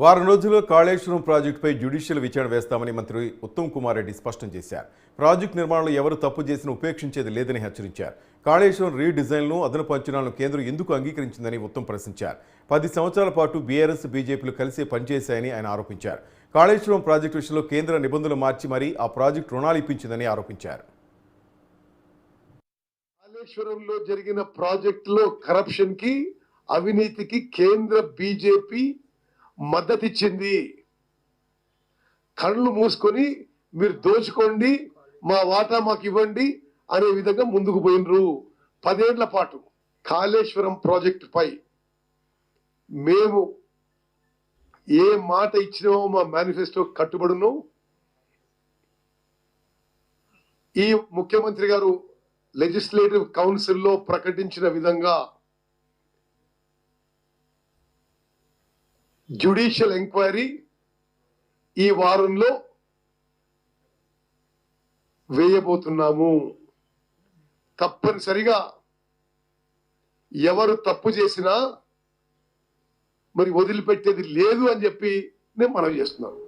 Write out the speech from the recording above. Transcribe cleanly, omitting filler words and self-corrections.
వారం రోజుల్లో కాళేశ్వరం ప్రాజెక్టుపై జ్యుడిషియల్ విచారణ వేస్తామని మంత్రి ఉత్తమ్ కుమార్ రెడ్డి స్పష్టం చేశారు. ప్రాజెక్టు నిర్మాణంలో ఎవరు తప్పు చేసినా ఉపేక్షించేది లేదని హెచ్చరించారు. కాళేశ్వరం రీడిజైన్ను అదనపు అంచనాలను కేంద్రం ఎందుకు అంగీకరించిందని ఉత్తమ్ ప్రశ్నించారు. 10 సంవత్సరాల పాటు బీఆర్ఎస్ బీజేపీలు కలిసి పనిచేశాయని ఆయన ఆరోపించారు. కాళేశ్వరం ప్రాజెక్టు విషయంలో కేంద్ర నిబంధనలు మార్చి మరీ ఆ ప్రాజెక్టు రుణాలు ఇప్పించిందని ఆరోపించారు. కాళేశ్వరంలో జరిగిన ప్రాజెక్టులో కరప్షన్ కి, అవినీతికి కేంద్ర బీజేపీ మద్దతిచ్చింది. కళ్ళు మూసుకొని మీరు దోచుకోండి, మా వాటా మాకు ఇవ్వండి అనే విధంగా ముందుకు పోయినరు. 10 ఏళ్ల పాటు కాళేశ్వరం ప్రాజెక్టు పై మేము ఏ మాట ఇచ్చినామో మా మేనిఫెస్టో కట్టుబడును. ఈ ముఖ్యమంత్రి గారు లెజిస్లేటివ్ కౌన్సిల్లో ప్రకటించిన విధంగా జ్యుడిషియల్ ఎంక్వైరీ ఈ వారంలో వేయబోతున్నాము. తప్పనిసరిగా ఎవరు తప్పు చేసినా మరి వదిలిపెట్టేది లేదు అని చెప్పి నేను మనవి చేస్తున్నాను.